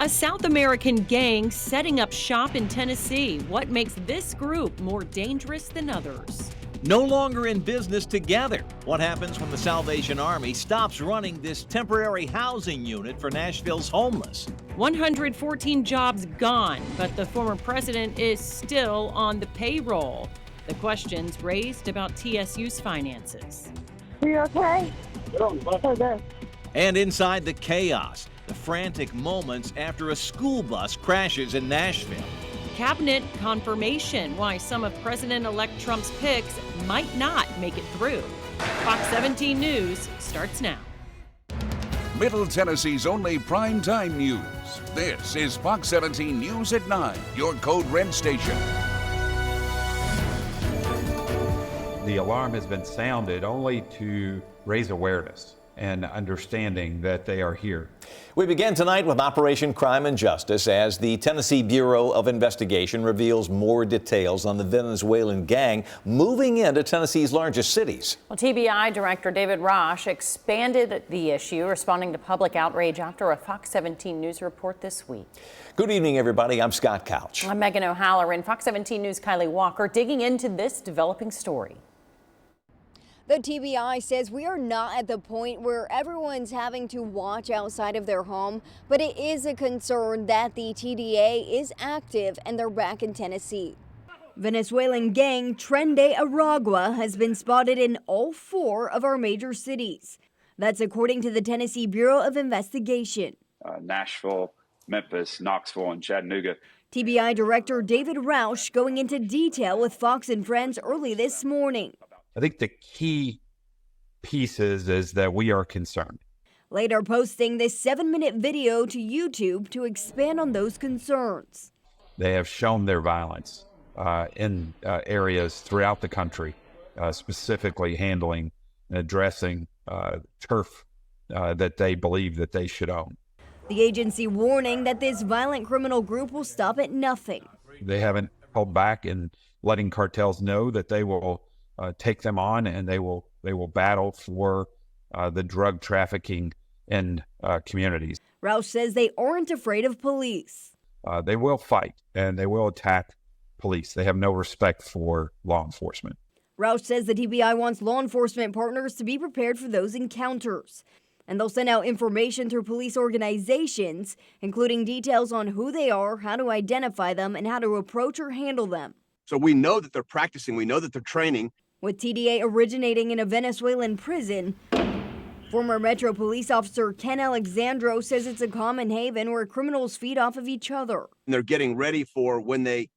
A South American gang setting up shop in Tennessee. What makes this group more dangerous than others? No longer in business together. What happens when the Salvation Army stops running this temporary housing unit for Nashville's homeless? 114 jobs gone, but the former president is still on the payroll. The questions raised about TSU's finances. Are you okay? Okay. And inside the chaos, the frantic moments after a school bus crashes in Nashville. Cabinet confirmation why some of President-elect Trump's picks might not make it through. Fox 17 News starts now. Middle Tennessee's only primetime news. This is Fox 17 News at 9, your Code Red station. The alarm has been sounded only to raise awareness and understanding that they are here. We begin tonight with Operation Crime and Justice as the Tennessee Bureau of Investigation reveals more details on the Venezuelan gang moving into Tennessee's largest cities. Well, TBI Director David Roche expanded the issue, responding to public outrage after a Fox 17 News report this week. Good evening, everybody. I'm Scott Couch. I'm Megan O'Halloran. Fox 17 News' Kylie Walker digging into this developing story. The TBI says we are not at the point where everyone's having to watch outside of their home, but it is a concern that the TDA is active and they're back in Tennessee. Venezuelan gang Tren de Aragua has been spotted in all 4 of our major cities. That's according to the Tennessee Bureau of Investigation. Nashville, Memphis, Knoxville, and Chattanooga. TBI Director David Roush going into detail with Fox and Friends early this morning. I think the key pieces is that we are concerned. Later posting this 7-minute video to YouTube to expand on those concerns. They have shown their violence in areas throughout the country, specifically handling and addressing turf that they believe that they should own. The agency warning that this violent criminal group will stop at nothing. They haven't held back in letting cartels know that they will take them on, and they will battle for the drug trafficking in communities. Roush says they aren't afraid of police. They will fight and they will attack police. They have no respect for law enforcement. Roush says the TBI wants law enforcement partners to be prepared for those encounters. And they'll send out information through police organizations, including details on who they are, how to identify them, and how to approach or handle them. So we know that they're practicing. We know that they're training. With TDA originating in a Venezuelan prison, former Metro police officer Ken Alexandro says it's a common haven where criminals feed off of each other. And they're getting ready for when they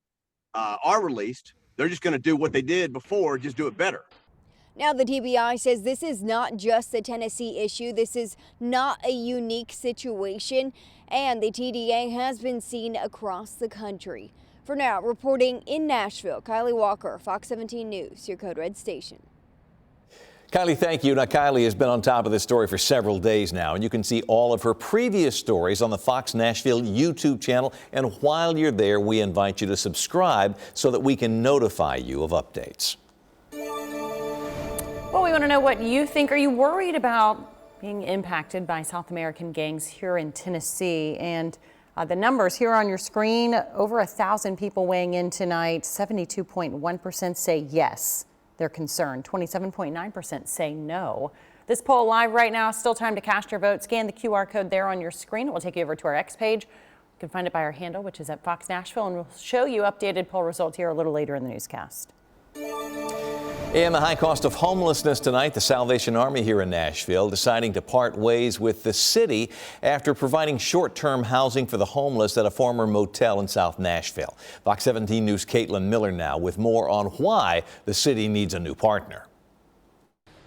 are released. They're just going to do what they did before, just do it better. Now, the TBI says this is not just a Tennessee issue. This is not a unique situation, and the TDA has been seen across the country. For now, reporting in Nashville, Kylie Walker, Fox 17 News, your Code Red station. Kylie, thank you. Now, Kylie has been on top of this story for several days now, and you can see all of her previous stories on the Fox Nashville YouTube channel. And while you're there, we invite you to subscribe so that we can notify you of updates. Well, we want to know what you think. Are you worried about being impacted by South American gangs here in Tennessee? And the numbers here on your screen, over 1,000 people weighing in tonight. 72.1% say yes, they're concerned. 27.9% say no. This poll live right now. Still time to cast your vote. Scan the QR code there on your screen. It will take you over to our X page. You can find it by our handle, which is at Fox Nashville, and we'll show you updated poll results here a little later in the newscast. And the high cost of homelessness tonight, the Salvation Army here in Nashville deciding to part ways with the city after providing short-term housing for the homeless at a former motel in South Nashville. Fox 17 News' Caitlin Miller now with more on why the city needs a new partner.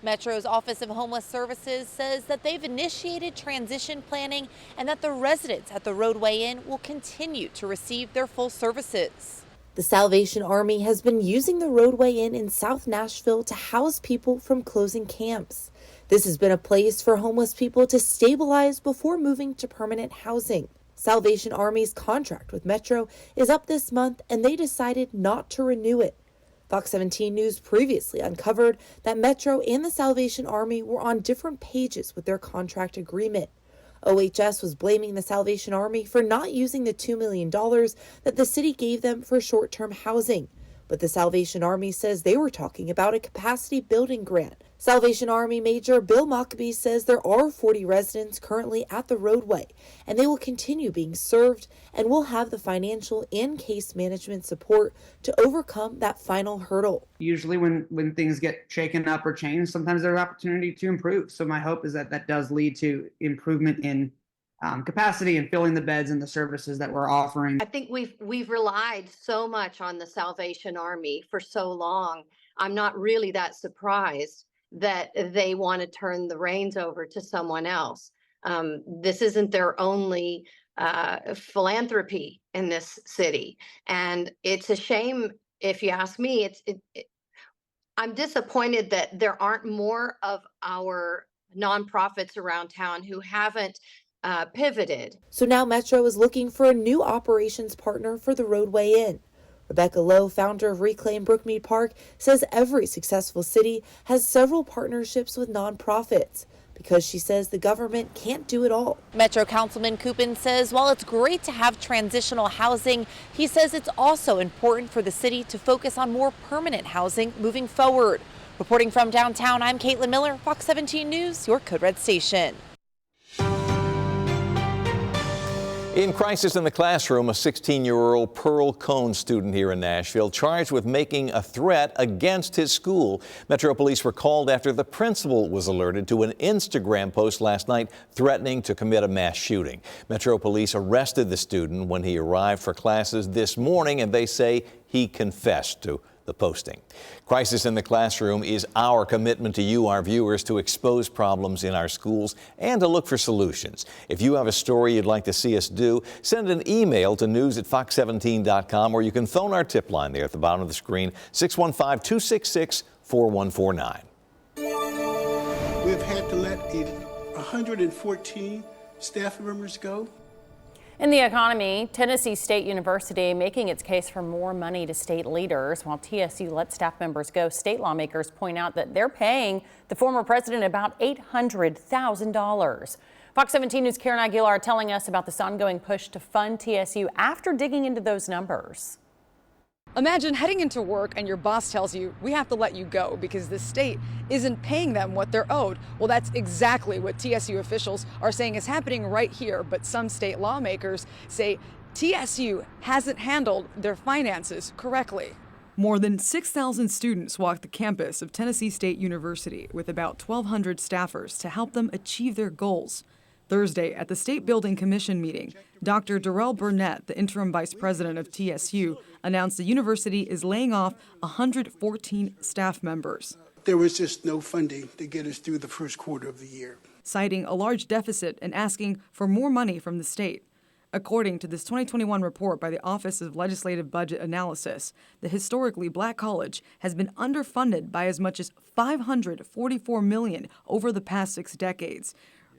Metro's Office of Homeless Services says that they've initiated transition planning and that the residents at the Roadway Inn will continue to receive their full services. The Salvation Army has been using the Roadway Inn in South Nashville to house people from closing camps. This has been a place for homeless people to stabilize before moving to permanent housing. Salvation Army's contract with Metro is up this month, and they decided not to renew it. Fox 17 News previously uncovered that Metro and the Salvation Army were on different pages with their contract agreement. OHS was blaming the Salvation Army for not using the $2 million that the city gave them for short-term housing. But the Salvation Army says they were talking about a capacity building grant. Salvation Army Major Bill Mockbee says there are 40 residents currently at the roadway, and they will continue being served and will have the financial and case management support to overcome that final hurdle. Usually when things get shaken up or changed, sometimes there's opportunity to improve. So my hope is that that does lead to improvement in capacity and filling the beds and the services that we're offering. I think we've relied so much on the Salvation Army for so long. I'm not really that surprised that they want to turn the reins over to someone else. This isn't their only philanthropy in this city, and it's a shame. If you ask me, I'm disappointed that there aren't more of our nonprofits around town who haven't pivoted. So now Metro is looking for a new operations partner for the roadway in. Rebecca Lowe, founder of Reclaim Brookmead Park, says every successful city has several partnerships with nonprofits because she says the government can't do it all. Metro Councilman Coupin says while it's great to have transitional housing, he says it's also important for the city to focus on more permanent housing moving forward. Reporting from downtown, I'm Caitlin Miller, Fox 17 News, your Code Red station. In crisis in the classroom, a 16-year-old Pearl Cone student here in Nashville charged with making a threat against his school. Metro Police were called after the principal was alerted to an Instagram post last night threatening to commit a mass shooting. Metro Police arrested the student when he arrived for classes this morning, and they say he confessed to the posting. Crisis in the Classroom is our commitment to you, our viewers, to expose problems in our schools and to look for solutions. If you have a story you'd like to see us do, send an email to news@fox17.com, or you can phone our tip line there at the bottom of the screen, 615-266-4149. We've had to let 114 staff members go. In the economy, Tennessee State University making its case for more money to state leaders. While TSU lets staff members go, state lawmakers point out that they're paying the former president about $800,000. Fox 17 News' Karen Aguilar telling us about this ongoing push to fund TSU after digging into those numbers. Imagine heading into work and your boss tells you, we have to let you go because the state isn't paying them what they're owed. Well, that's exactly what TSU officials are saying is happening right here. But some state lawmakers say TSU hasn't handled their finances correctly. More than 6,000 students walked the campus of Tennessee State University with about 1,200 staffers to help them achieve their goals. Thursday, at the State Building Commission meeting, Dr. Darrell Burnett, the interim vice president of TSU, announced the university is laying off 114 staff members. There was just no funding to get us through the first quarter of the year, citing a large deficit and asking for more money from the state. According to this 2021 report by the Office of Legislative Budget Analysis, the historically black college has been underfunded by as much as $544 million over the past 6 decades.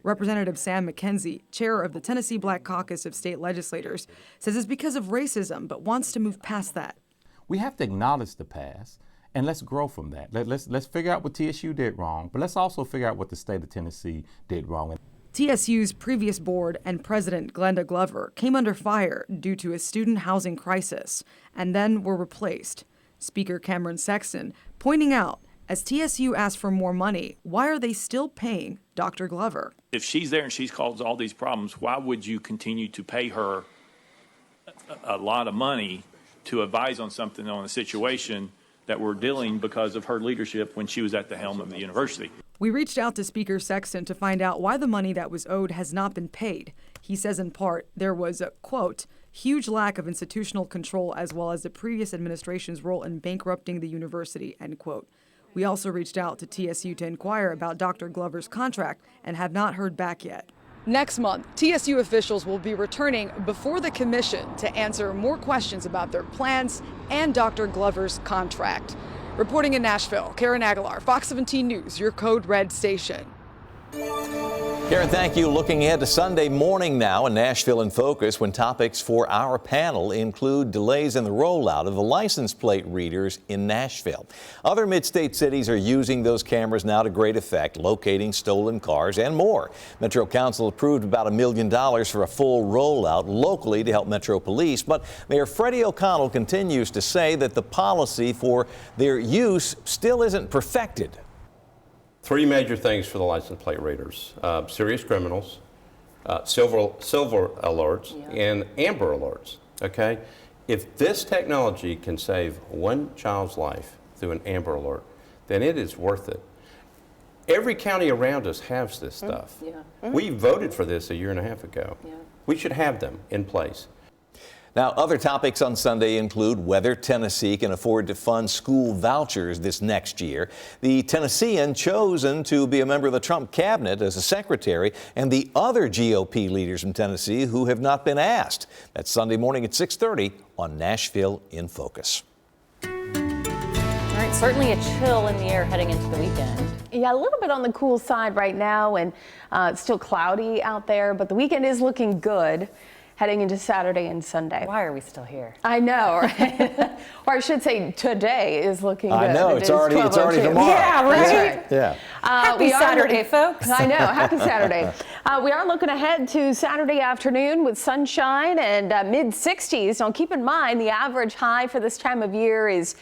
Representative Sam McKenzie, chair of the Tennessee Black Caucus of State Legislators, says it's because of racism, but wants to move past that. We have to acknowledge the past, and let's grow from that. Let's figure out what TSU did wrong, but let's also figure out what the state of Tennessee did wrong. TSU's previous board and president, Glenda Glover, came under fire due to a student housing crisis, and then were replaced. Speaker Cameron Sexton pointing out, as TSU asked for more money, why are they still paying Dr. Glover? If she's there and she's caused all these problems, why would you continue to pay her a lot of money to advise on something, on a situation that we're dealing because of her leadership when she was at the helm of the university? We reached out to Speaker Sexton to find out why the money that was owed has not been paid. He says in part there was a, quote, huge lack of institutional control as well as the previous administration's role in bankrupting the university, end quote. We also reached out to TSU to inquire about Dr. Glover's contract and have not heard back yet. Next month, TSU officials will be returning before the commission to answer more questions about their plans and Dr. Glover's contract. Reporting in Nashville, Karen Aguilar, Fox 17 News, your Code Red station. Karen, thank you. Looking ahead to Sunday morning now in Nashville in Focus, when topics for our panel include delays in the rollout of the license plate readers in Nashville. Other mid-state cities are using those cameras now to great effect, locating stolen cars and more. Metro Council approved about $1 million for a full rollout locally to help Metro Police, but Mayor Freddie O'Connell continues to say that the policy for their use still isn't perfected. Three major things for the license plate readers: serious criminals, silver alerts, and amber alerts. Okay, if this technology can save one child's life through an amber alert, then it is worth it. Every county around us has this stuff. We voted for this a year and a half ago. We should have them in place. Now, other topics on Sunday include whether Tennessee can afford to fund school vouchers this next year, the Tennessean chosen to be a member of the Trump cabinet as a secretary, and the other GOP leaders from Tennessee who have not been asked. That's Sunday morning at 6:30 on Nashville in Focus. All right, certainly a chill in the air heading into the weekend. Yeah, a little bit on the cool side right now, and it's still cloudy out there, but the weekend is looking good heading into Saturday and Sunday. Why are we still here? I know, right? Or I should say today is looking good. I know, it's already tomorrow. Yeah, right? Right. Yeah. Happy Saturday, folks. I know, happy Saturday. We are looking ahead to Saturday afternoon with sunshine and mid-60s. Now keep in mind the average high for this time of year is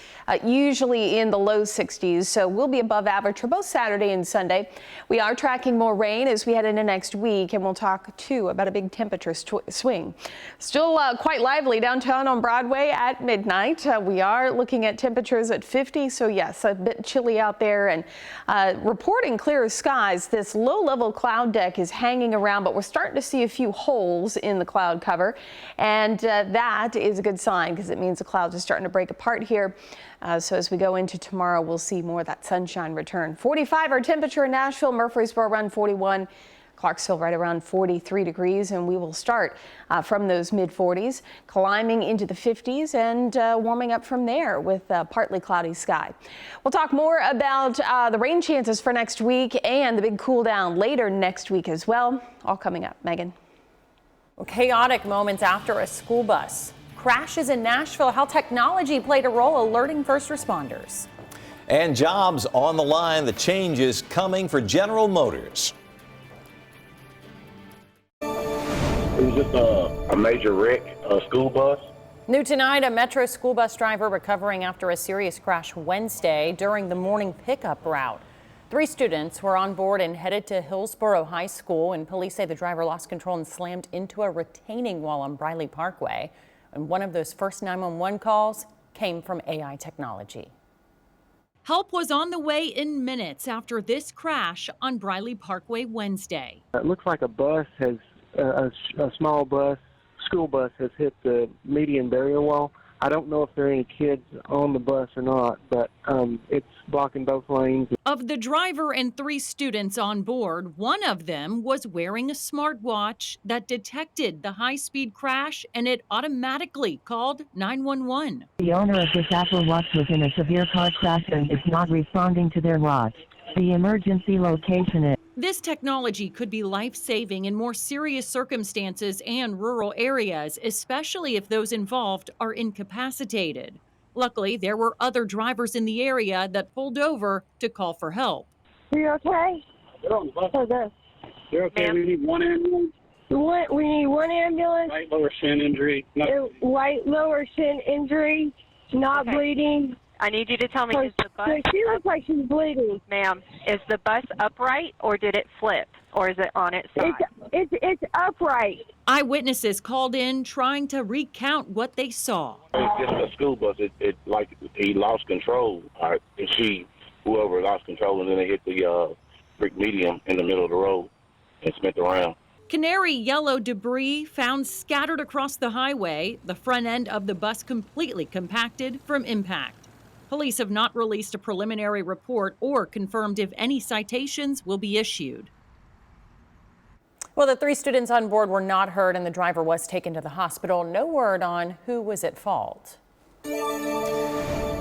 usually in the low 60s, so we'll be above average for both Saturday and Sunday. We are tracking more rain as we head into next week, and we'll talk too about a big temperature swing. Still quite lively downtown on Broadway at midnight. We are looking at temperatures at 50, so yes, a bit chilly out there, and reporting clear skies. This low-level cloud deck is hanging around, but we're starting to see a few holes in the cloud cover, and that is a good sign because it means the clouds are starting to break apart here. So as we go into tomorrow, we'll see more of that sunshine return. 45 our temperature in Nashville, Murfreesboro around 41. Clarksville right around 43 degrees, and we will start from those mid-40s, climbing into the 50s and warming up from there with partly cloudy sky. We'll talk more about the rain chances for next week and the big cool down later next week as well. All coming up. Megan. Well, chaotic moments after a school bus crashes in Nashville, how technology played a role alerting first responders. And jobs on the line, the changes coming for General Motors. It was just a major wreck, a school bus. New tonight, a Metro school bus driver recovering after a serious crash Wednesday during the morning pickup route. 3 students were on board and headed to Hillsboro High School, and police say the driver lost control and slammed into a retaining wall on Briley Parkway. And one of those first 911 calls came from AI technology. Help was on the way in minutes after this crash on Briley Parkway Wednesday. It looks like a bus has a small bus, school bus, has hit the median barrier wall. I don't know if there are any kids on the bus or not, but it's blocking both lanes. Of the driver and 3 students on board, one of them was wearing a smartwatch that detected the high-speed crash, and it automatically called 911. The owner of this Apple Watch was in a severe car crash and is not responding to their watch. The emergency location is... This technology could be life-saving in more serious circumstances and rural areas, especially if those involved are incapacitated. Luckily, there were other drivers in the area that pulled over to call for help. Are you okay? You're okay? We need one ambulance. We need one ambulance. Right lower shin injury. Right lower shin injury, not bleeding. I need you to tell me, is the bus... She looks like she's bleeding. Ma'am, is the bus upright or did it flip or is it on its side? It's upright. Eyewitnesses called in trying to recount what they saw. It's just a school bus. It like he lost control. Whoever lost control, and then they hit the brick median in the middle of the road and spent around. Canary yellow debris found scattered across the highway, the front end of the bus completely compacted from impact. Police have not released a preliminary report or confirmed if any citations will be issued. Well, the 3 students on board were not hurt and the driver was taken to the hospital. No word on who was at fault.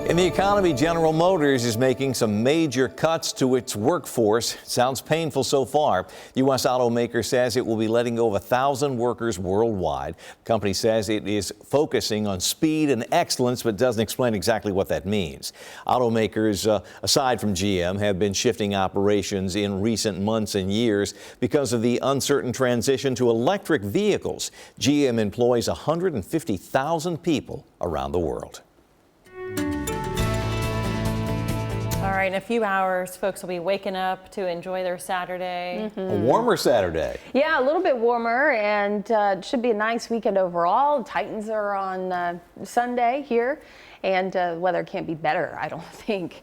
In the economy, General Motors is making some major cuts to its workforce. Sounds painful so far. The U.S. automaker says it will be letting go of 1,000 workers worldwide. The company says it is focusing on speed and excellence, but doesn't explain exactly what that means. Automakers, aside from GM, have been shifting operations in recent months and years because of the uncertain transition to electric vehicles. GM employs 150,000 people around the world. All right, in a few hours, folks will be waking up to enjoy their Saturday. A warmer Saturday. Yeah, a little bit warmer, and it should be a nice weekend overall. Titans are on Sunday here, and weather can't be better, I don't think,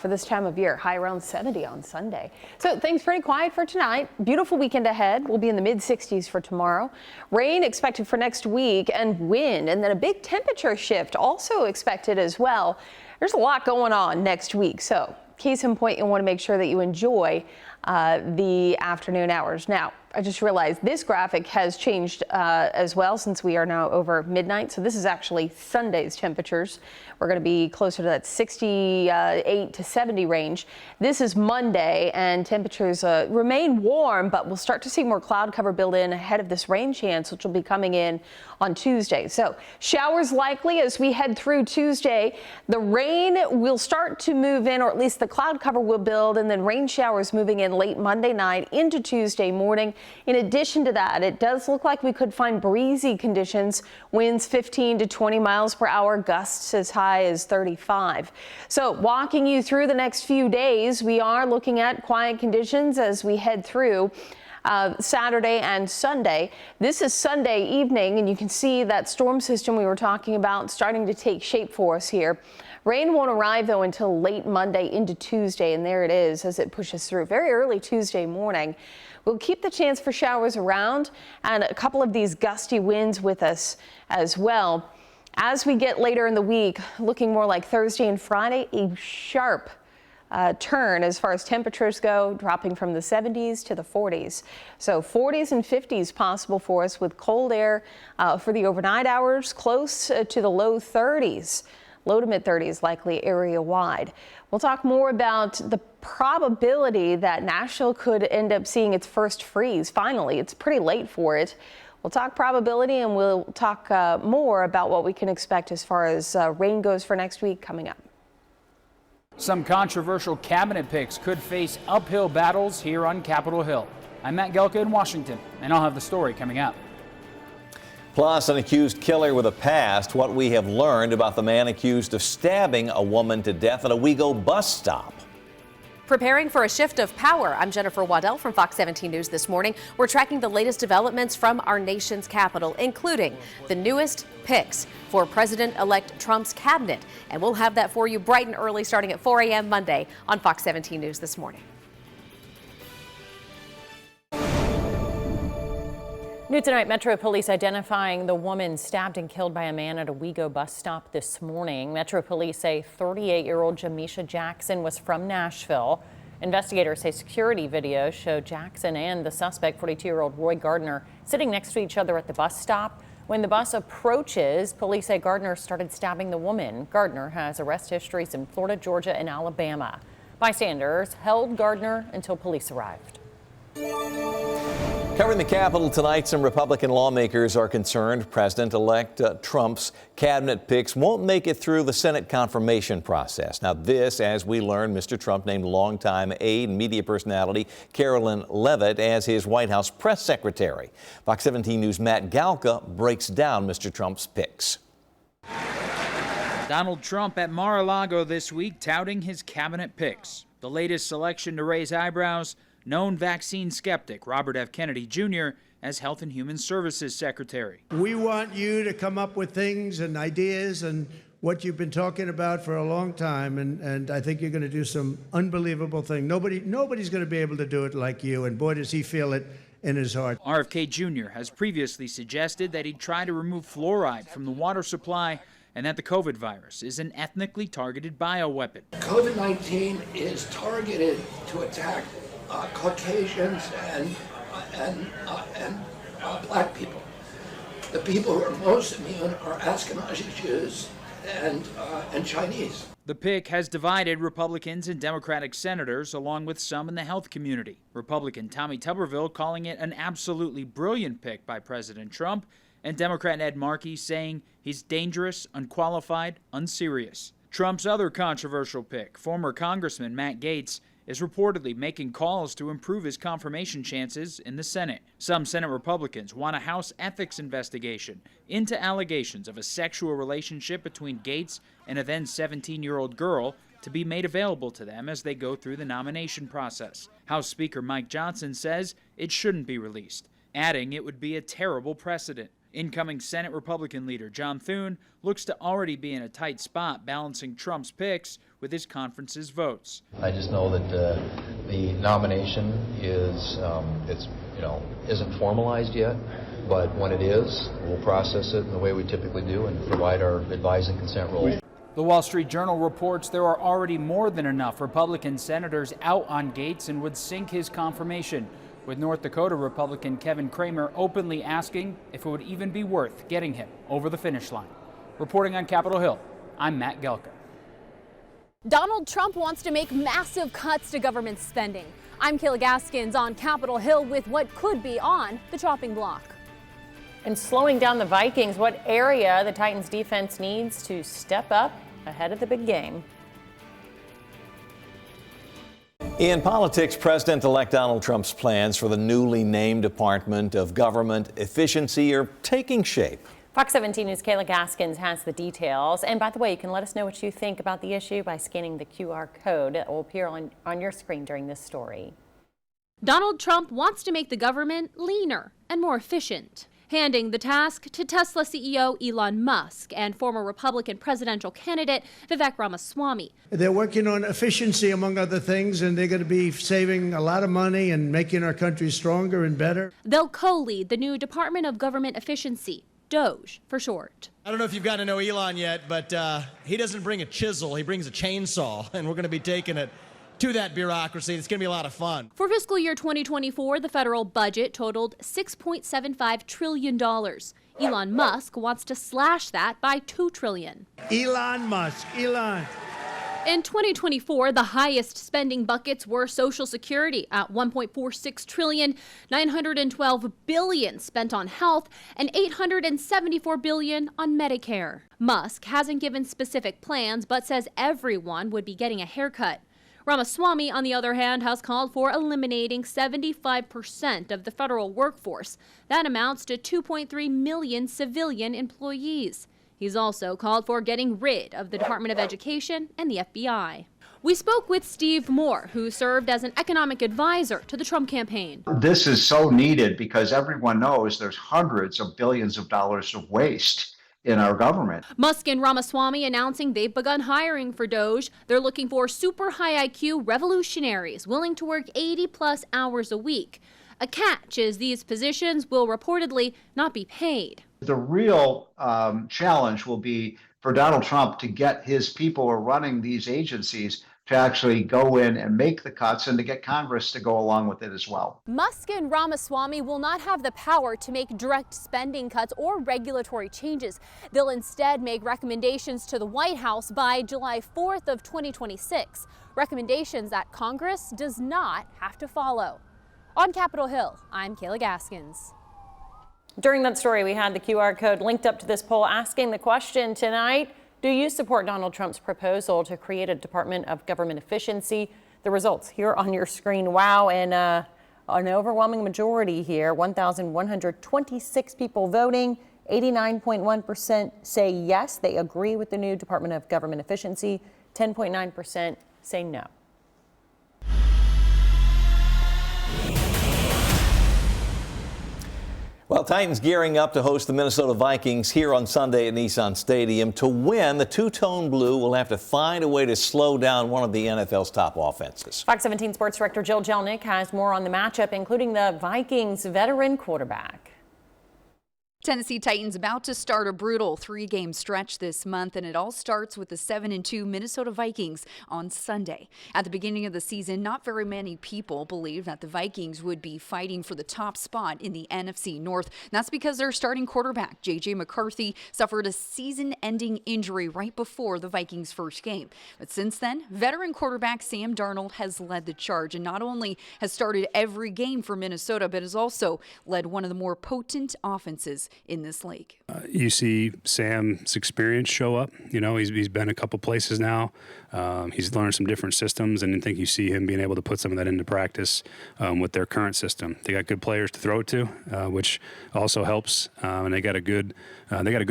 for this time of year. High around 70 on Sunday. So things pretty quiet for tonight. Beautiful weekend ahead. We'll be in the mid-60s for tomorrow. Rain expected for next week, and wind, and then a big temperature shift also expected as well. There's a lot going on next week, so case in point, you want to make sure that you enjoy the afternoon hours. Now, I just realized this graphic has changed as well since we are now over midnight. So this is actually Sunday's temperatures. We're going to be closer to that 68 to 70 range. This is Monday, and temperatures remain warm, but we'll start to see more cloud cover build in ahead of this rain chance, which will be coming in on Tuesday. So showers likely as we head through Tuesday. The rain will start to move in, or at least the cloud cover will build, and then rain showers moving in late Monday night into Tuesday morning. In addition to that, it does look like we could find breezy conditions, winds 15 to 20 miles per hour, gusts as high as 35. So walking you through the next few days, we are looking at quiet conditions as we head through Saturday and Sunday. This is Sunday evening, and you can see that storm system we were talking about starting to take shape for us here. Rain won't arrive, though, until late Monday into Tuesday, and there it is as it pushes through very early Tuesday morning. We'll keep the chance for showers around and a couple of these gusty winds with us as well. As we get later in the week, looking more like Thursday and Friday, a sharp turn as far as temperatures go, dropping from the 70s to the 40s. So 40s and 50s possible for us with cold air for the overnight hours, close to the low 30s. Low to mid 30s likely area wide. We'll talk more about the probability that Nashville could end up seeing its first freeze. Finally, it's pretty late for it. We'll talk probability, and we'll talk more about what we can expect as far as rain goes for next week coming up. Some controversial cabinet picks could face uphill battles here on Capitol Hill. I'm Matt Gelka in Washington, and I'll have the story coming up. Plus, an accused killer with a past, what we have learned about the man accused of stabbing a woman to death at a WeGo bus stop. Preparing for a shift of power, I'm Jennifer Waddell from Fox 17 News this morning. We're tracking the latest developments from our nation's capital, including the newest picks for President-elect Trump's cabinet. And we'll have that for you bright and early starting at 4 a.m. Monday on Fox 17 News this morning. New tonight, Metro Police identifying the woman stabbed and killed by a man at a WeGo bus stop this morning. Metro Police say 38-year-old Jamisha Jackson was from Nashville. Investigators say security video showed Jackson and the suspect, 42-year-old Roy Gardner, sitting next to each other at the bus stop. When the bus approaches, police say Gardner started stabbing the woman. Gardner has arrest histories in Florida, Georgia, and Alabama. Bystanders held Gardner until police arrived. Covering the Capitol tonight, some Republican lawmakers are concerned President-elect Trump's cabinet picks won't make it through the Senate confirmation process. Now this, as we learned, Mr. Trump named longtime aide and media personality Carolyn Levitt as his White House press secretary. Fox 17 News' Matt Galka breaks down Mr. Trump's picks. Donald Trump at Mar-a-Lago this week touting his cabinet picks. The latest selection to raise eyebrows, known vaccine skeptic Robert F. Kennedy Jr. as Health and Human Services Secretary. We want you to come up with things and ideas and what you've been talking about for a long time, and I think you're going to do some unbelievable thing. Nobody's going to be able to do it like you, and boy, does he feel it in his heart. RFK Jr. has previously suggested that he'd try to remove fluoride from the water supply and that the COVID virus is an ethnically targeted bioweapon. COVID-19 is targeted to attack Caucasians and black people. The people who are most immune are Ashkenazi Jews and Chinese. The pick has divided Republicans and Democratic senators, along with some in the health community. Republican Tommy Tuberville calling it an absolutely brilliant pick by President Trump, and Democrat Ed Markey saying he's dangerous, unqualified, unserious. Trump's other controversial pick, former Congressman Matt Gaetz, is reportedly making calls to improve his confirmation chances in the Senate. Some Senate Republicans want a House ethics investigation into allegations of a sexual relationship between Gaetz and a then 17-year-old girl to be made available to them as they go through the nomination process. House Speaker Mike Johnson says it shouldn't be released, adding it would be a terrible precedent. Incoming Senate Republican leader John Thune looks to already be in a tight spot balancing Trump's picks with his conference's votes. I just know that the nomination isn't formalized yet, but when it is, we'll process it in the way we typically do and provide our advise and consent role. The Wall Street Journal reports there are already more than enough Republican senators out on Gaetz and would sink his confirmation, with North Dakota Republican Kevin Cramer openly asking if it would even be worth getting him over the finish line. Reporting on Capitol Hill, I'm Matt Gelka. Donald Trump wants to make massive cuts to government spending. I'm Kayla Gaskins on Capitol Hill with what could be on the chopping block. And slowing down the Vikings, what area the Titans defense needs to step up ahead of the big game? In politics, President-elect Donald Trump's plans for the newly named Department of Government Efficiency are taking shape. Fox 17 News' Kayla Gaskins has the details. And by the way, you can let us know what you think about the issue by scanning the QR code that will appear on your screen during this story. Donald Trump wants to make the government leaner and more efficient, handing the task to Tesla CEO Elon Musk and former Republican presidential candidate Vivek Ramaswamy. They're working on efficiency, among other things, and they're going to be saving a lot of money and making our country stronger and better. They'll co-lead the new Department of Government Efficiency, DOGE for short. I don't know if you've gotten to know Elon yet, but he doesn't bring a chisel, he brings a chainsaw, and we're going to be taking it to that bureaucracy. It's going to be a lot of fun. For fiscal year 2024, the federal budget totaled $6.75 trillion. Elon Musk wants to slash that by $2 trillion. Elon Musk, Elon. In 2024, the highest spending buckets were Social Security at $1.46 trillion, $912 billion spent on health, and $874 billion on Medicare. Musk hasn't given specific plans, but says everyone would be getting a haircut. Ramaswamy, on the other hand, has called for eliminating 75% of the federal workforce. That amounts to 2.3 million civilian employees. He's also called for getting rid of the Department of Education and the FBI. We spoke with Steve Moore, who served as an economic advisor to the Trump campaign. This is so needed because everyone knows there's hundreds of billions of dollars of waste in our government. Musk and Ramaswamy announcing they've begun hiring for DOGE. They're looking for super high IQ revolutionaries willing to work 80+ hours a week. A catch is these positions will reportedly not be paid. The real challenge will be for Donald Trump to get his people who are running these agencies to actually go in and make the cuts and to get Congress to go along with it as well. Musk and Ramaswamy will not have the power to make direct spending cuts or regulatory changes. They'll instead make recommendations to the White House by July 4th of 2026, recommendations that Congress does not have to follow. On Capitol Hill, I'm Kayla Gaskins. During that story, we had the QR code linked up to this poll asking the question tonight: do you support Donald Trump's proposal to create a Department of Government Efficiency? The results here on your screen. Wow, and an overwhelming majority here, 1,126 people voting. 89.1% say yes, they agree with the new Department of Government Efficiency. 10.9% say no. Well, Titans gearing up to host the Minnesota Vikings here on Sunday at Nissan Stadium. To win, the two-tone blue will have to find a way to slow down one of the NFL's top offenses. Fox 17 Sports Director Jill Jelnick has more on the matchup, including the Vikings' veteran quarterback. Tennessee Titans about to start a brutal 3-game stretch this month, and it all starts with the 7-2 Minnesota Vikings on Sunday. At the beginning of the season, not very many people believed that the Vikings would be fighting for the top spot in the NFC North. And that's because their starting quarterback, J.J. McCarthy, suffered a season-ending injury right before the Vikings' first game. But since then, veteran quarterback Sam Darnold has led the charge and not only has started every game for Minnesota, but has also led one of the more potent offenses in this league. You see Sam's experience show up. You know, he's been a couple places now. He's learned some different systems, and I think you see him being able to put some of that into practice with their current system. They got good players to throw it to, which also helps, and they got a good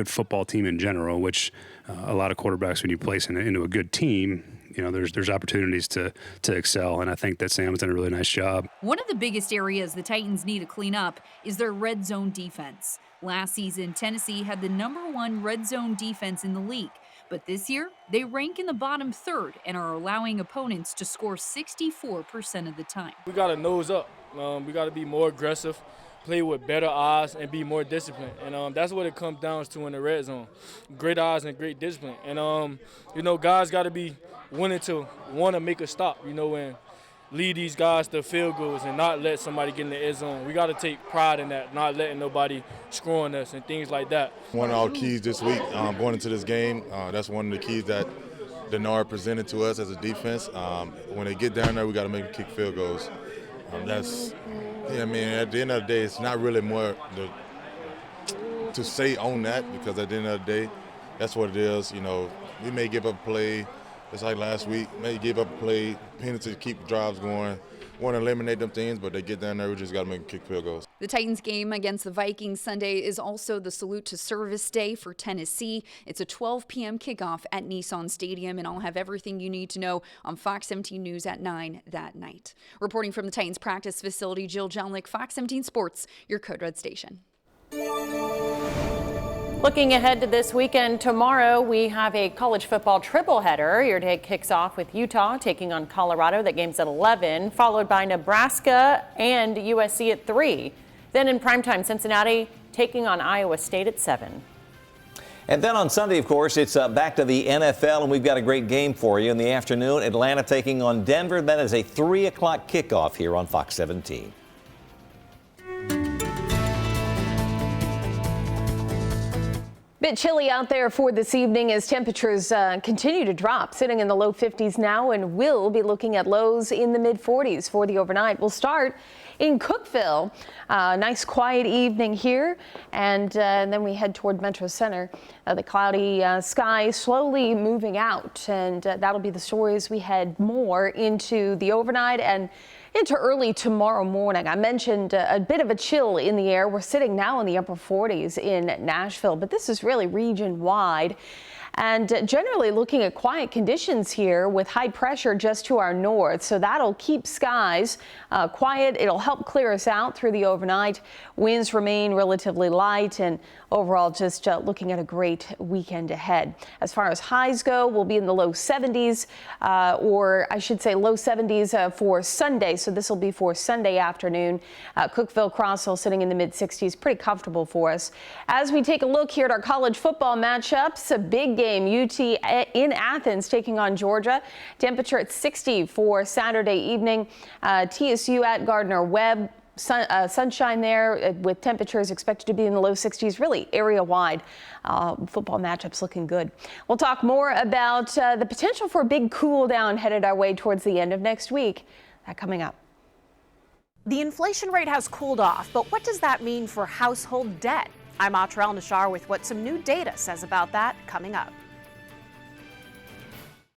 football team in general, which a lot of quarterbacks, when you place into a good team, you know, there's opportunities to excel, and I think that Sam's done a really nice job. One of the biggest areas the Titans need to clean up is their red zone defense. Last season, Tennessee had the #1 red zone defense in the league, but this year they rank in the bottom third and are allowing opponents to score 64% of the time. We got to nose up. We got to be more aggressive, play with better eyes, and be more disciplined. And that's what it comes down to in the red zone. Great eyes and great discipline. And, you know, guys got to be willing to want to make a stop, you know, and lead these guys to field goals and not let somebody get in the end zone. We got to take pride in that, not letting nobody score on us and things like that. One of our keys this week going into this game, that's one of the keys that Denard presented to us as a defense. When they get down there, we got to make them kick field goals. I mean, at the end of the day, it's not really more to say on that, because at the end of the day, that's what it is. You know, we may give up a play, just like last week, may give up a play, penalty to keep drives going, want to eliminate them things, but they get down there, we just got to make them kick field goals. The Titans game against the Vikings Sunday is also the Salute to Service Day for Tennessee. It's a 12 p.m. kickoff at Nissan Stadium, and I'll have everything you need to know on Fox 17 News at 9 that night. Reporting from the Titans practice facility, Jill Jelnick, Fox 17 Sports, your Code Red station. Looking ahead to this weekend, tomorrow we have a college football tripleheader. Your day kicks off with Utah taking on Colorado. That game's at 11, followed by Nebraska and USC at 3. Then in primetime, Cincinnati taking on Iowa State at 7. And then on Sunday, of course, it's back to the NFL, and we've got a great game for you in the afternoon. Atlanta taking on Denver. That is a 3 o'clock kickoff here on Fox 17. Bit chilly out there for this evening as temperatures continue to drop, sitting in the low 50s now, and we'll be looking at lows in the mid 40s for the overnight. We'll start in Cookeville. Nice quiet evening here, and then we head toward Metro Center. The cloudy sky slowly moving out, and that'll be the story as we head more into the overnight and into early tomorrow morning. I mentioned a bit of a chill in the air. We're sitting now in the upper 40s in Nashville, but this is really region wide. And generally looking at quiet conditions here with high pressure just to our north. So that'll keep skies quiet. It'll help clear us out through the overnight. Winds remain relatively light, and overall just looking at a great weekend ahead. As far as highs go, we'll be in the low 70s, or I should say low 70s for Sunday. So this will be for Sunday afternoon. Cookeville, Crossville sitting in the mid 60s, pretty comfortable for us. As we take a look here at our college football matchups, a big game, UT in Athens taking on Georgia. Temperature at 60 for Saturday evening. TSU at Gardner-Webb. Sunshine there with temperatures expected to be in the low 60s, really area-wide. Football matchups looking good. We'll talk more about the potential for a big cool down headed our way towards the end of next week. That coming up. The inflation rate has cooled off, but what does that mean for household debt? I'm Atrell Nashar with what some new data says about that coming up.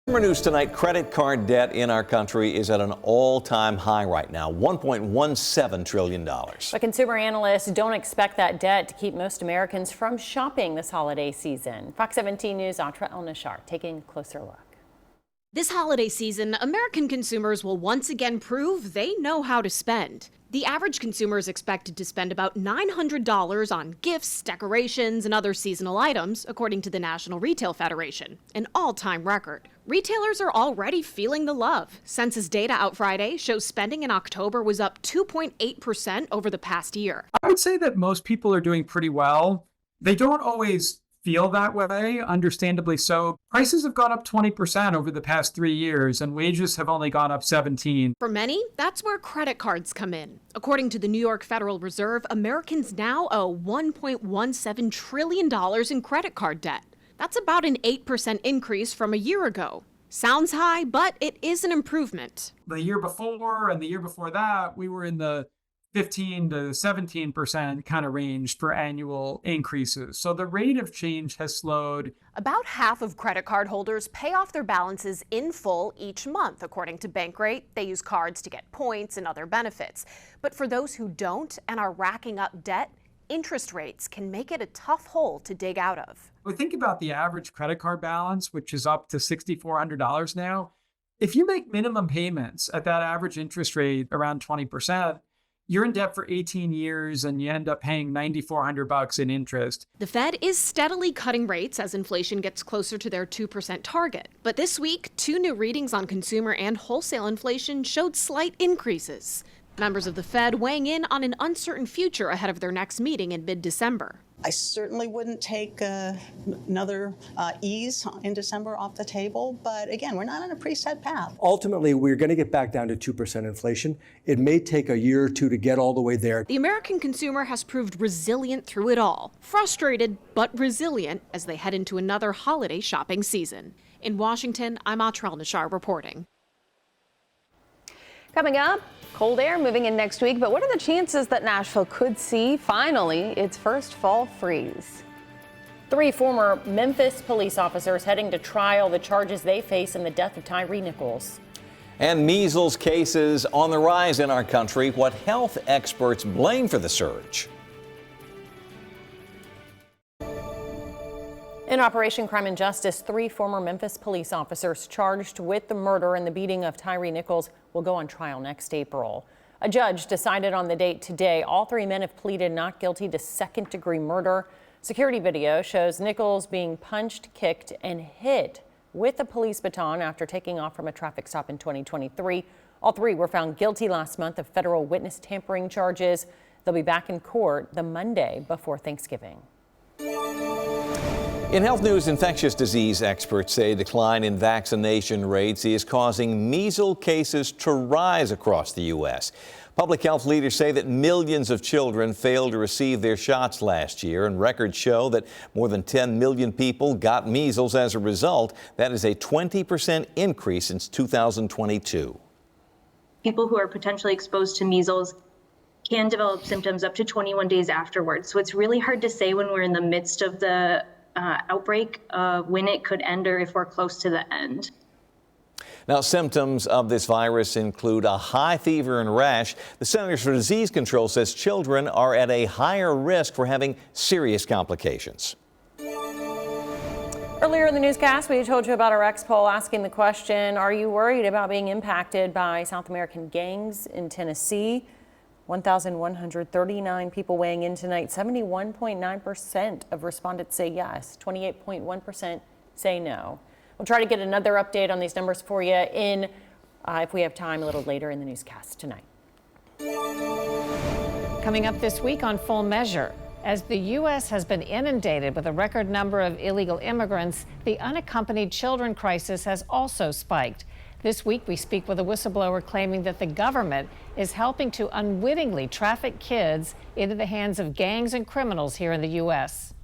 News tonight, credit card debt in our country is at an all-time high right now, $1.17 trillion. But consumer analysts don't expect that debt to keep most Americans from shopping this holiday season. Fox 17 News' Atrell Nashar taking a closer look. This holiday season, American consumers will once again prove they know how to spend. The average consumer is expected to spend about $900 on gifts, decorations, and other seasonal items, according to the National Retail Federation, an all-time record. Retailers are already feeling the love. Census data out Friday shows spending in October was up 2.8% over the past year. I would say that most people are doing pretty well. They don't always feel that way, understandably so. Prices have gone up 20% over the past 3 years, and wages have only gone up 17%. For many, that's where credit cards come in. According to the New York Federal Reserve, Americans now owe $1.17 trillion in credit card debt. That's about an 8% increase from a year ago. Sounds high, but it is an improvement. The year before and the year before that, we were in the 15 to 17% kind of range for annual increases. So the rate of change has slowed. About half of credit card holders pay off their balances in full each month. According to Bankrate, they use cards to get points and other benefits. But for those who don't and are racking up debt, interest rates can make it a tough hole to dig out of. We think about the average credit card balance, which is up to $6,400 now. If you make minimum payments at that average interest rate around 20%, you're in debt for 18 years and you end up paying $9,400 in interest. The Fed is steadily cutting rates as inflation gets closer to their 2% target. But this week, 2 new readings on consumer and wholesale inflation showed slight increases. Members of the Fed weighing in on an uncertain future ahead of their next meeting in mid-December. I certainly wouldn't take another ease in December off the table, but again, we're not on a preset path. Ultimately, we're going to get back down to 2% inflation. It may take a year or two to get all the way there. The American consumer has proved resilient through it all. Frustrated, but resilient as they head into another holiday shopping season. In Washington, I'm Atrell Nashar reporting. Coming up, cold air moving in next week, but what are the chances that Nashville could see, finally, its first fall freeze? 3 former Memphis police officers heading to trial, the charges they face in the death of Tyree Nichols. And measles cases on the rise in our country, what health experts blame for the surge. In Operation Crime and Justice, 3 former Memphis police officers charged with the murder and the beating of Tyree Nichols will go on trial next April. A judge decided on the date today. All 3 men have pleaded not guilty to second-degree murder. Security video shows Nichols being punched, kicked, and hit with a police baton after taking off from a traffic stop in 2023. All 3 were found guilty last month of federal witness tampering charges. They'll be back in court the Monday before Thanksgiving. In health news, infectious disease experts say a decline in vaccination rates is causing measles cases to rise across the U.S. Public health leaders say that millions of children failed to receive their shots last year, and records show that more than 10 million people got measles as a result. That is a 20% increase since 2022. People who are potentially exposed to measles can develop symptoms up to 21 days afterwards. So it's really hard to say when we're in the midst of the outbreak when it could end or if we're close to the end. Now, symptoms of this virus include a high fever and rash. The Centers for Disease Control says children are at a higher risk for having serious complications. Earlier in the newscast, we told you about our X poll asking the question, are you worried about being impacted by South American gangs in Tennessee? 1,139 people weighing in tonight. 71.9% of respondents say yes. 28.1% say no. We'll try to get another update on these numbers for you in, if we have time, a little later in the newscast tonight. Coming up this week on Full Measure. As the U.S. has been inundated with a record number of illegal immigrants, the unaccompanied children crisis has also spiked. This week, we speak with a whistleblower claiming that the government is helping to unwittingly traffic kids into the hands of gangs and criminals here in the U.S.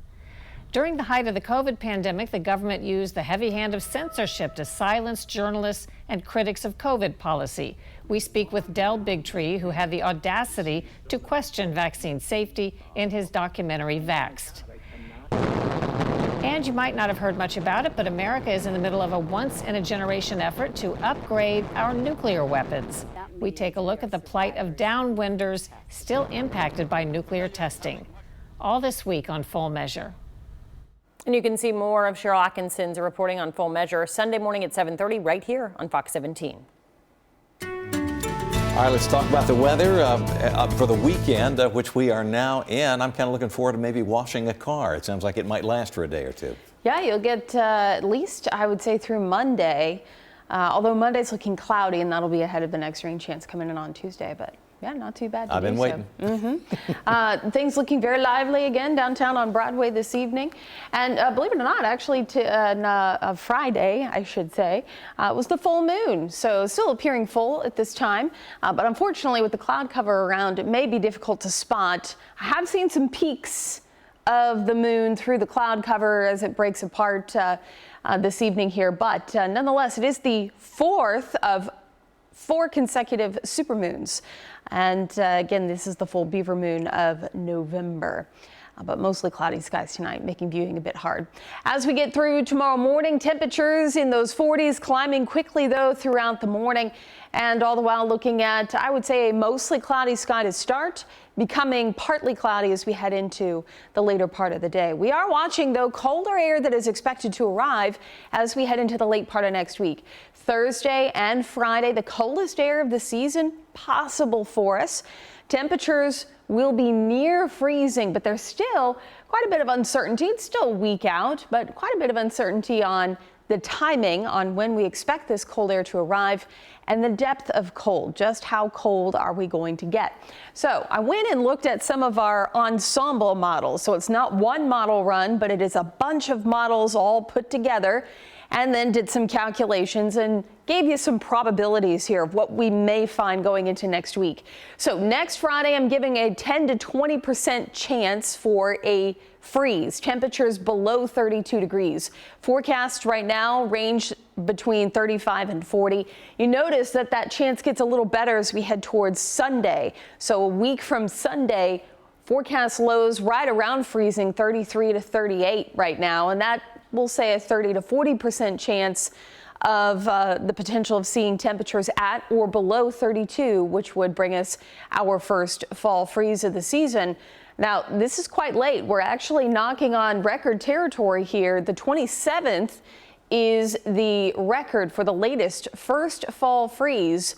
During the height of the COVID pandemic, the government used the heavy hand of censorship to silence journalists and critics of COVID policy. We speak with Del Bigtree, who had the audacity to question vaccine safety in his documentary Vaxxed. And you might not have heard much about it, but America is in the middle of a once-in-a-generation effort to upgrade our nuclear weapons. We take a look at the plight of downwinders still impacted by nuclear testing. All this week on Full Measure. And you can see more of Cheryl Atkinson's reporting on Full Measure Sunday morning at 7:30 right here on Fox 17. All right, let's talk about the weather for the weekend, which we are now in. I'm kind of looking forward to maybe washing a car. It sounds like it might last for a day or two. Yeah, you'll get at least, I would say, through Monday. Although Monday's looking cloudy, and that'll be ahead of the next rain chance coming in on Tuesday. But yeah, not too bad. I've been waiting. Things looking very lively again downtown on Broadway this evening. And believe it or not, actually, Friday, I should say, was the full moon. So still appearing full at this time. But unfortunately, with the cloud cover around, it may be difficult to spot. I have seen some peaks of the moon through the cloud cover as it breaks apart this evening here. But nonetheless, it is the fourth of 4 consecutive supermoons. And again, this is the full beaver moon of November. But mostly cloudy skies tonight, making viewing a bit hard. As we get through tomorrow morning, temperatures in those 40s, climbing quickly though throughout the morning, and all the while looking at, I would say, a mostly cloudy sky to start, becoming partly cloudy as we head into the later part of the day. We are watching, though, colder air that is expected to arrive as we head into the late part of next week. Thursday and Friday, the coldest air of the season possible for us. Temperatures will be near freezing, but there's still quite a bit of uncertainty. It's still a week out, but quite a bit of uncertainty on the timing on when we expect this cold air to arrive and the depth of cold. Just how cold are we going to get? So I went and looked at some of our ensemble models. So it's not one model run, but it is a bunch of models all put together, and then did some calculations and gave you some probabilities here of what we may find going into next week. So next Friday, I'm giving a 10 to 20% chance for a freeze. Temperatures below 32 degrees. Forecast right now range between 35 and 40. You notice that that chance gets a little better as we head towards Sunday. So a week from Sunday, forecast lows right around freezing, 33 to 38 right now, and that we'll say a 30 to 40% chance of the potential of seeing temperatures at or below 32, which would bring us our first fall freeze of the season. Now, this is quite late. We're actually knocking on record territory here. The 27th is the record for the latest first fall freeze.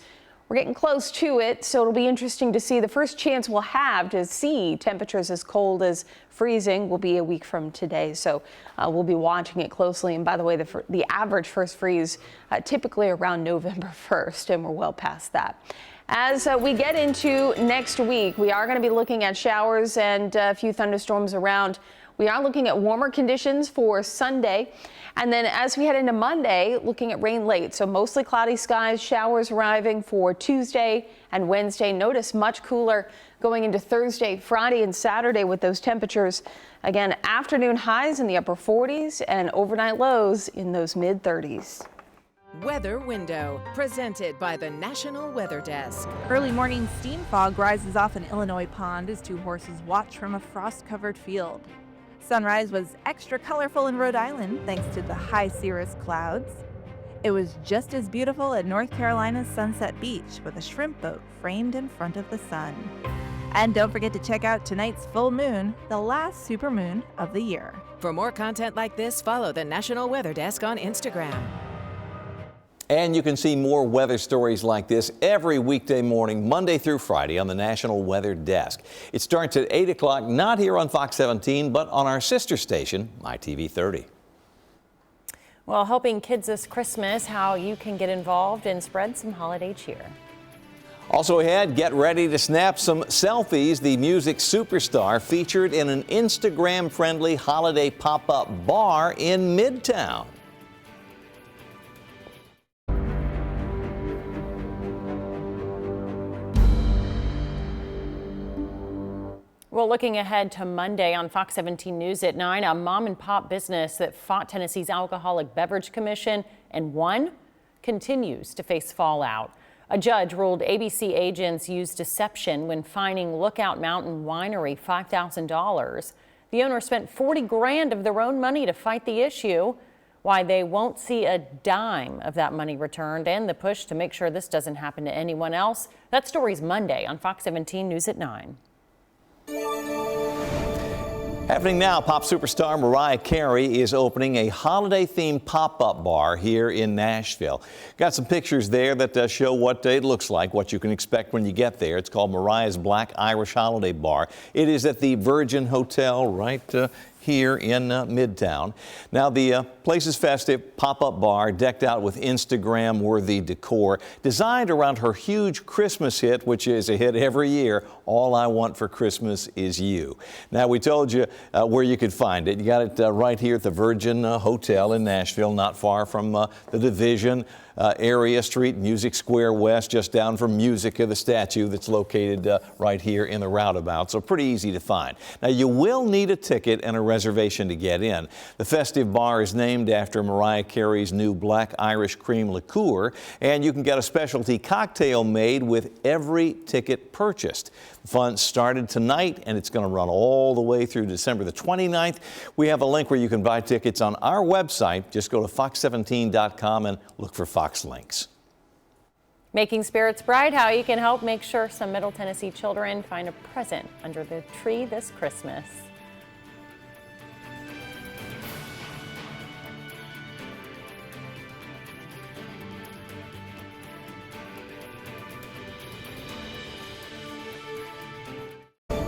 We're getting close to it, so it'll be interesting to see. The first chance we'll have to see temperatures as cold as freezing will be a week from today, so we'll be watching it closely. And by the way, the average first freeze typically around November 1st, and we're well past that. As we get into next week, we are going to be looking at showers and a few thunderstorms around. We are looking at warmer conditions for Sunday. And then as we head into Monday, looking at rain late. So mostly cloudy skies, showers arriving for Tuesday and Wednesday. Notice much cooler going into Thursday, Friday, and Saturday with those temperatures. Again, afternoon highs in the upper 40s and overnight lows in those mid 30s. Weather Window, presented by the National Weather Desk. Early morning steam fog rises off an Illinois pond as 2 horses watch from a frost-covered field. Sunrise was extra colorful in Rhode Island thanks to the high cirrus clouds. It was just as beautiful at North Carolina's Sunset Beach with a shrimp boat framed in front of the sun. And don't forget to check out tonight's full moon, the last supermoon of the year. For more content like this, follow the National Weather Desk on Instagram. And you can see more weather stories like this every weekday morning, Monday through Friday on the National Weather Desk. It starts at 8 o'clock, not here on Fox 17, but on our sister station, MyTV 30. Well, helping kids this Christmas, how you can get involved and spread some holiday cheer. Also ahead, get ready to snap some selfies. The music superstar featured in an Instagram-friendly holiday pop-up bar in Midtown. Well, looking ahead to Monday on Fox 17 News at 9, a mom and pop business that fought Tennessee's Alcoholic Beverage Commission and won continues to face fallout. A judge ruled ABC agents used deception when fining Lookout Mountain Winery $5,000. The owner spent $40 grand of their own money to fight the issue. Why they won't see a dime of that money returned and the push to make sure this doesn't happen to anyone else. That story's Monday on Fox 17 News at 9. Happening now, pop superstar Mariah Carey is opening a holiday-themed pop-up bar here in Nashville. Got some pictures there that show what it looks like, what you can expect when you get there. It's called Mariah's Black Irish Holiday Bar. It is at the Virgin Hotel right here in Midtown. Now, the place is festive, pop-up bar decked out with Instagram-worthy decor, designed around her huge Christmas hit, which is a hit every year, All I Want for Christmas Is You. Now, we told you where you could find it. You got it right here at the Virgin Hotel in Nashville, not far from the Division area street, Music Square West, just down from Musica, the statue that's located right here in the roundabout, so pretty easy to find. Now, you will need a ticket and a reservation to get in. The festive bar is named after Mariah Carey's new Black Irish Cream liqueur, and you can get a specialty cocktail made with every ticket purchased. The fun started tonight, and it's going to run all the way through December the 29th. We have a link where you can buy tickets on our website. Just go to fox17.com and look for Fox Links. Making spirits bright, how you can help make sure some Middle Tennessee children find a present under the tree this Christmas.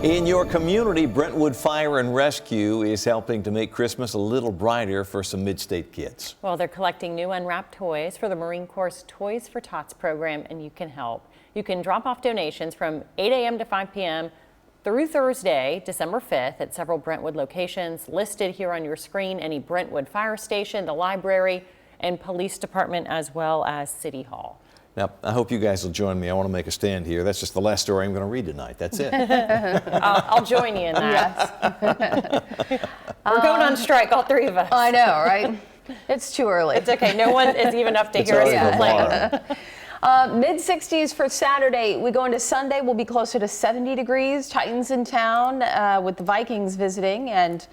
In your community, Brentwood Fire and Rescue is helping to make Christmas a little brighter for some mid-state kids. Well, they're collecting new unwrapped toys for the Marine Corps' Toys for Tots program, and you can help. You can drop off donations from 8 a.m. to 5 p.m. through Thursday, December 5th at several Brentwood locations listed here on your screen. Any Brentwood Fire Station, the library, and police department, as well as City Hall. Now, I hope you guys will join me. I want to make a stand here. That's just the last story I'm going to read tonight. That's it. I'll join you in that. Yes. We're going on strike, all three of us. I know, right? It's too early. It's okay. No one is even up to hear us complain. Mid-60s for Saturday. We go into Sunday. We'll be closer to 70 degrees. Titans in town with the Vikings visiting, and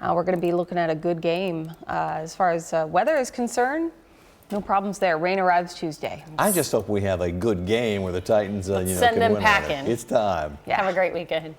we're going to be looking at a good game. As far as weather is concerned, no problems there. Rain arrives Tuesday. I just hope we have a good game where the Titans, Send can them win. packing. It's time. Yeah. Have a great weekend.